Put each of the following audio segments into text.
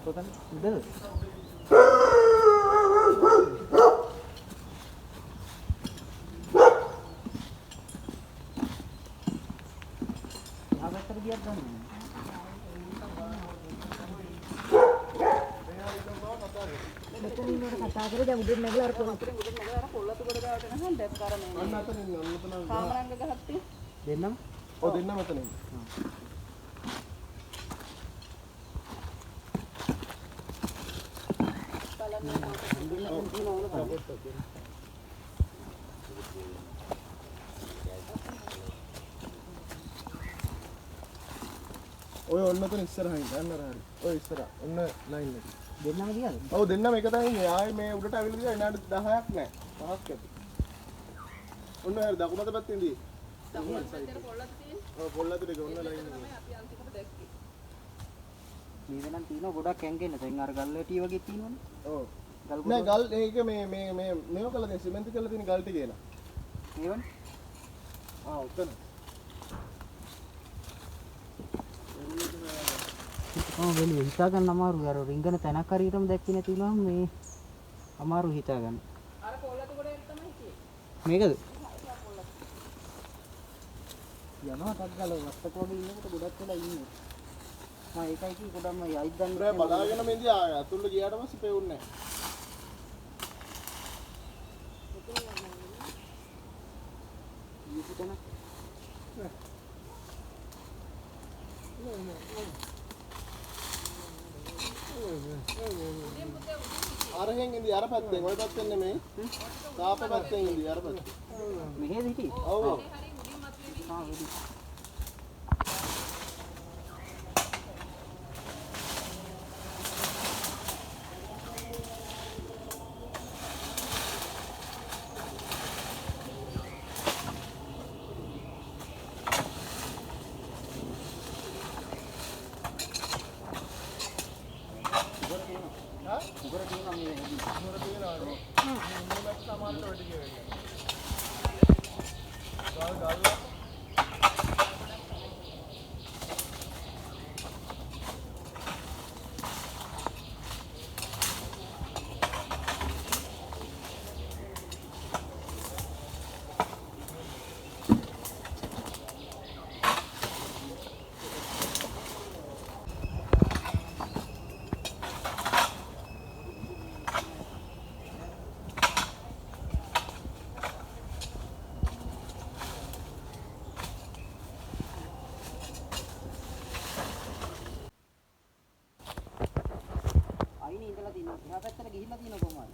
කොතන උඩද? ආවතර ගියක් ගන්න. මෙතන ඉන්නකොට කතා කරේ දැන් උඩට නැගලා අර පොළොතේ උඩට නැගලා අර පොළොත කොට ගාවට යනහන් දැන් කර මේ. අන්න අතන ඉන්න අන්න එතන. කාමරංග ගහත්තේ. දෙන්නම? ඔව් දෙන්නම එතන ඉන්න. ඔය ඔන්න උතන ඉස්සරහින් යන්න හරි. ඔය ඉස්සර ඔන්න ලයින් එක. දෙන්නම ගියාද? ඔව් දෙන්නම එක තැනින් ඉන්නේ. ආයේ මේ උඩට අවිල ගියා විනාඩි 10ක් නෑ. 5ක් ඇති. ඔන්න හරි දකුණත පැත්තෙන් දී. දකුණත පැත්තේ පොල්ලත් තියෙන්නේ. ඔව් පොල්ලත් දෙක ඔන්න ලයින් එක. අපි අන්තිමට දැක්කේ. මේ වෙනන් තියෙනවා ගොඩක් ඇංගෙන්න. දැන් අර ගල් වැටි වගේ තියෙනවනේ. ඔව්. නෑ ගල් ඒක මේ මේව කළා දැන් සිමෙන්ති කරලා තියෙන ගල් ටික එලා. මේවනේ. ආ උතන. වෙලේ හිතා ගන්න අමාරුයි අර රින්ගන තැනක් හරියටම දැක්කේ නැති වුණාම මේ අමාරු හිතා ගන්න. අර පොල්ලත කොට තමයි හිටියේ. මේකද? යනවා ටක්ගල වස්තක වගේ ඉන්නකොට ගොඩක් වෙලා ඉන්නේ. මම ඒකයි කි ගොඩක්ම යයිත් ගන්න බලාගෙන මෙන්දී අතුල්ල ගියාට පස්සේ පෙවුන්නේ නැහැ. අරහෙන් ඉඳි අර පැත්තෙන් ඔය පැත්තෙන් නෙමෙයි. තාප පැත්තෙන් ඉඳි අර පැත්තෙන්. මෙහෙද හිටියේ? ඔව්. ආ වෙඩි. එහා පැත්තට ගිහිල්ලා තියෙන කොහමද?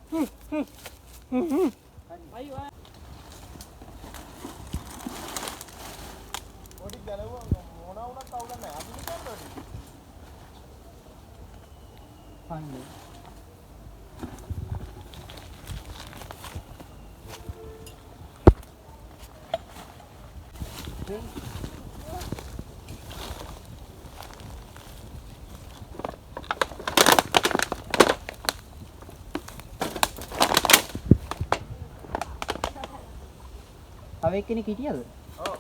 අයියෝ. පොඩි ගැලවුවා මොනවා වුණත් අවුලක් නැහැ. අපි නිකන් පොඩි. පන්නේ. තව එක්කෙනෙක් හිටියද? ඔව්.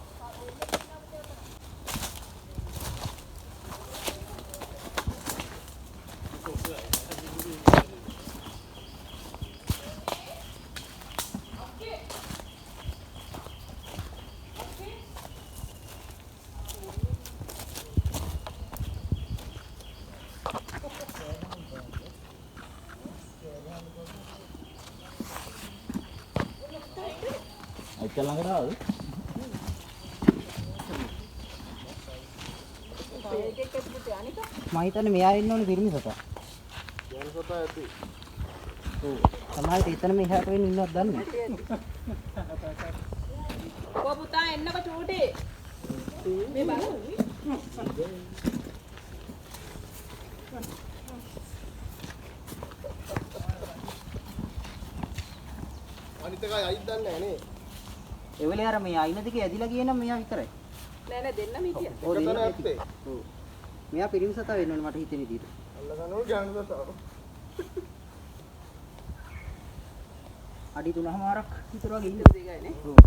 අයික ළඟට ආවද? මම හිතන්නේ මෙයා ඉන්න ඕනේ පිරිමි සතා. යන සතා ඇති. ඔව්. සමහරවිට එතන මෙහාට වෙන්න ඉන්නවද දන්නේ නැහැ. කො පුතා එන්නකො චූටි. මේ බලන්න. අනිත් එකයි අයිත් දන්නේ නැහැ නේ. ඒ වෙලේ අර මේ අයින දිගේ ඇදිලා ගියේ නම් මෙයා විතරයි. නෑ නෑ දෙන්නම හිටියා. ඔව් දෙන්නම ඇත්තේ. ඔව්. මෙයා පිරිමි සතා වෙන්න ඕනේ මට හිතෙන විදිහට. අල්ල ගන්නෝ ගාන සතා. අඩි 3මාරක් විතර වගේ ඉන්න දෙකයි නේ. ඔව්.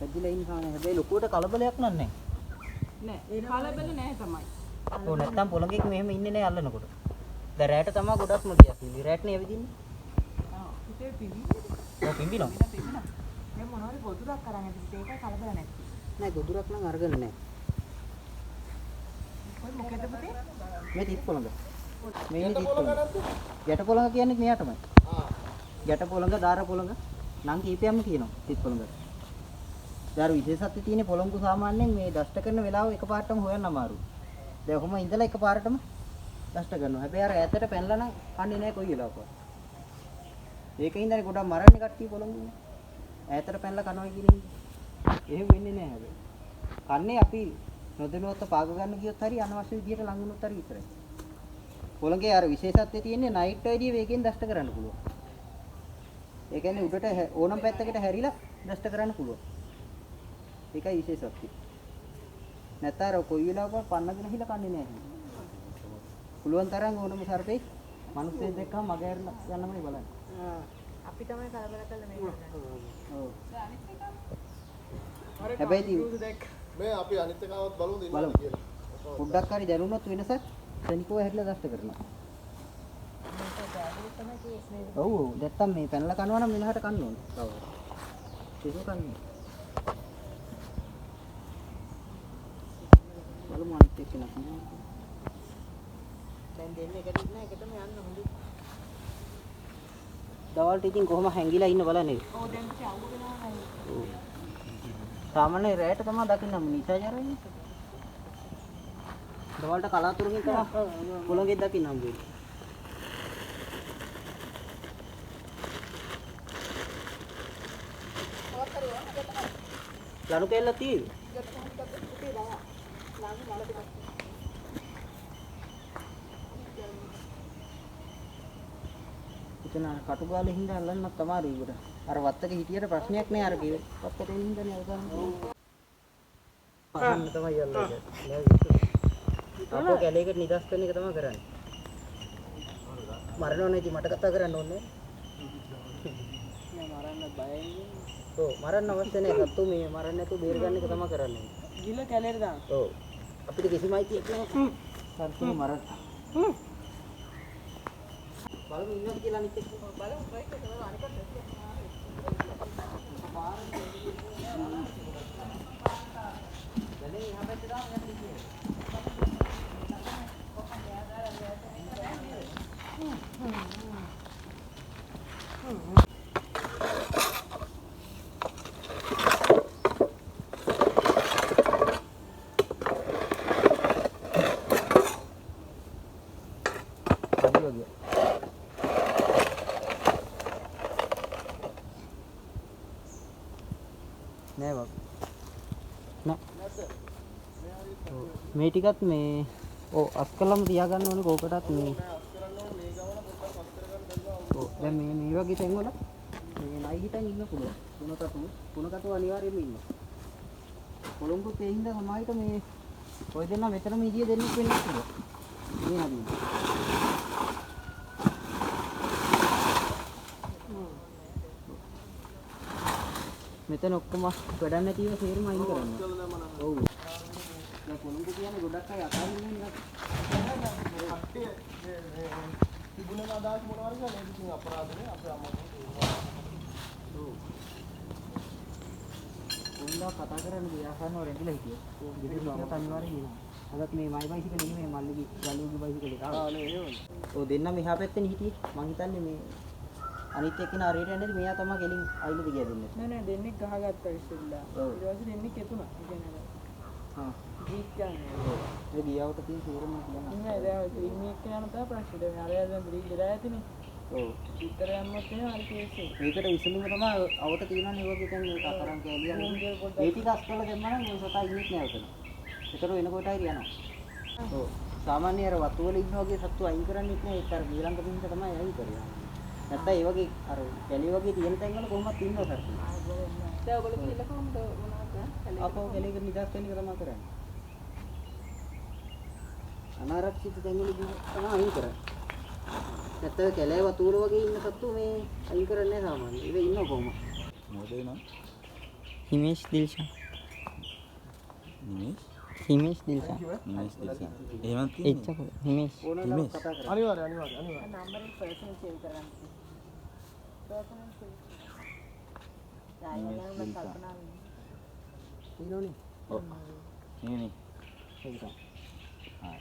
ඇදිලා ඉන්න කානේ හැබැයි ලොකුවට කලබලයක් නෑ. නෑ ඒ කලබල නෑ තමයි. ඔව් නැත්තම් පොළඟෙක් මෙහෙම ඉන්නේ නෑ අල්ලනකොට. රැට තමයි ගොඩක්ම ගියා කිව්වේ. රැට නේ ඇවිදින්නේ. හිතේ පිඹින්නේ. ඔව් පිම්බිනවා. පිඹිනවා. මේ මොනවද ගොදුරක් කරන් ඇවිත් ඒකයි කලබල නැති. නෑ ගොදුරක් නම් අරගෙන නෑ. ඔය මොකේද පුතේ? මේ තිත් පොළඟ. මේ තිත් පොළඟ. ගැට පොළඟ කියන්නේ මෙයාටමයි. ගැට පොළඟ, දාර පොළඟ නම් කීපයක්ම කියනවා තිත් පොළඟ. දාර විශේෂත්වය තියෙන පොළඟු සාමාන්‍යයෙන් මේ ඩස්ට් කරන වෙලාව එකපාරටම හොයන්න අමාරුයි. දැන් ඔහොම ඉඳලා එකපාරටම ඩස්ට් කරනවා. හැබැයි අර ඈතට පැනලා නම් කන්නේ නෑ කොයි වෙලාවකවත්. ඒකින්දනේ ගොඩක් මරන්නේ කට්ටිය පොළඟුනේ. ඈතට පැනලා කනවා කියන එක. එහෙම වෙන්නේ නෑ හැබැයි. කන්නේ අපි නොදැනුවත්ව පාග ගන්න ගියොත් හරි අනවශ්‍ය විදියට ලඟ වුණොත් හරි විතරයි. පොළඟේ අර විශේෂත්වය තියෙන්නේ නයිට් වැඩි වේගෙන් ඩස්ට් කරන්න පුළුවන්. ඒ කියන්නේ උඩට ඕනම් පැත්තකට හැරිලා ඩස්ට් කරන්න පුළුවන්. ඒකයි විශේෂත්වය. නැත්නම් අර කොයි වෙලාවකවත් පන්නගෙන හිලා කන්නේ නැහැ. පුළුවන් තරම් ඕනම සර්පේ මිනිස්සෙක් දැක්කම මග ඇරලා යන්නමයි බලන්නේ. අපි තමයි කලබල කරලා මේ කරන්නේ. ඔව්. අනිත් එක හැබැයි ඉතින් මේ අපි අනිත් එකවත් බලමු බලමු. දෙන්න කියලා. පොඩ්ඩක් හරි දැනුණොත් වෙනසක් ශනිකව හැරිලා ඩස්ට් කරනවා. ඔව් ඔව් නැත්තම් මේ පැනලා කනවා නම් මෙලහට කන්න ඕනේ. ඔව්. ඒක කන්නේ. බලමු අනිත් එක නක්. දැන් දෙන්නේ එකට නෑ එකටම යන්න හොඳයි. දවල්ට ඉතින් කොහොම හැංගිලා ඉන්න බලන්නේ. ඔව් දැන් ඉතින් අවු වෙනවා නේද? ඔව්. සාමාන්‍ය රැයට තමයි දකින්නම නිසාජරන්නේ. දවල්ට කලාතුරකින් තමයි පොළොංගෙත් දකින්න හම්බ වෙන්නේ. ලනු කෙල්ල තියෙන්නේ. එතන කටුගාලේ හින්දා අල්ලන්නත් අමාරුයි උඩ. අර වත්තක හිටියට ප්‍රශ්නයක් නෑ අර ගේ. වත්තට එන්න හින්දානේ අවසන්. අහන්න තමයි යන්නේ. අපෝ කැලේකට නිදස් කරන එක තමයි කරන්නේ. මරණව නැති මට කතා කරන්න ඕනේ. නෑ මරන්න බයයි. ඔව් මරන්න අවශ්‍ය නෑ. සත්තු මේ මරන්න නැතුව බේර ගන්න එක තමයි කරන්නේ. ගිල කැලේට දාන්න. ඔව්. අපිට කිසිම අයිතියක් නෑ. සත්තු මරන්න. බලමු ඉන්නවද කියලා අනිත් එක්ක බලමු try කරලා අනිකට දැන් එහා පැත්තට දාන්න යන්න නෑ බක් නෑ මේ ටිකත් මේ ඔව් අස්කලම තියාගන්න ඕනේ කෝකටත් මේ ඔව් දැන් මේ වගේ තැන් වල මේ නයි හිටන් ඉන්න පුළුවන් තුනකටු අනිවාර්යයෙන්ම ඉන්න කොළඹුත් ඒ හින්දා සමාහිත මේ ඔය දෙන්න මෙතනම ඉදිය දෙන්නෙක් වෙන්න පුළුවන් මේ නදී මෙතන ඔක්කොම වැඩක් නැතිව සේරම අයින් කරන්න. ඔව්. දැන් කොළඹ කියන්නේ ගොඩක් අය අතාරින්නේ නේද? කට්ටිය මේ තිබුණේ අදහස් මොනවද කියලා නේද ඉතින් අපරාධනේ අපේ අම්මා. ඔව්. උන්ලා කතා කරන්නේ ව්‍යාසනව රැඳිලා හිටියේ. ඔව් ගෙදර ඉන්නත් අනිවාර්යෙන් කියනවා. අදත් මේ මයි බයිසිකල් නෙමෙයි මල්ලිගේ ගලුගේ බයිසිකල් එක. ආ නේ ඒවනේ. ඔව් දෙන්නම එහා පැත්තේ හිටියේ. මං හිතන්නේ මේ අනිත් එක්කෙනා හරියට යන්නේ මෙයා තමයි ගෙලින් අයිලද ගියා දෙන්නේ. නෑ දෙන්නෙක් ගහගත්තා ඉස්සෙල්ලා. ඔව්. ඊට පස්සේ දෙන්නෙක් එතුණා. ඒ කියන්නේ හා. ජීත් ගන්න. ඒ ගියාවට තියෙන සේරම කියනවා. නෑ දැන් ක්‍රීමියක් යන තමයි ප්‍රශ්නේ. දැන් අරයා දැන් බ්‍රීඩ් වෙලා ඇතිනේ. ඔව්. විතර යන්නත් එහෙම හරි කේස් එක. මේකට විසඳුම තමයි අවත තියෙනනේ ඒ වගේ තැන් මේ කතරම් කැලියන්නේ. ඒ ටික අස්කල දැම්මම මේ සතා ඉන්නේ නැහැ උතන. ඒතර එනකොට හරි යනවා. ඔව්. සාමාන්‍ය අර වතු වල ඉන්න වගේ සත්තු අයින් කරන්නේ නැහැ. ඒක අර ගිලංග පිටින් තමයි අයින් කරන්නේ. නැත්නම් ඒ වගේ අර කැලි වගේ තියෙන තැන් වල කොහොමද ඉන්නව සත්තු. දැන් ඔයගොල්ලෝ කියලා කොහොමද මොනවද? අපෝ කැලේකට නිදස් වෙන එක තමයි කරන්නේ. අනාරක්ෂිත තැන් වල තමයි අයින් කරන්නේ. නැත්නම් කැලේ වතු වල වගේ ඉන්න සත්තු මේ අයින් කරන්නේ නැහැ සාමාන්‍යයෙන්. ඒක ඉන්නව කොහොමද? මොකද නම? හිමේෂ් දිල්ෂා. නිමේෂ්? හිමේෂ් දිල්ෂා. නිමේෂ් දිල්ෂා. එහෙමත් එච්චක හිමේෂ්. හිමේෂ්. අනිවාර්යයෙන්. නම්බර් එක පර්සනල් සේව් කරගන්න. Personal save. යායලා නම් කල්පනා වෙන්නේ. තියෙනවනේ. ඔව්. නේ නේ. ඒක. හා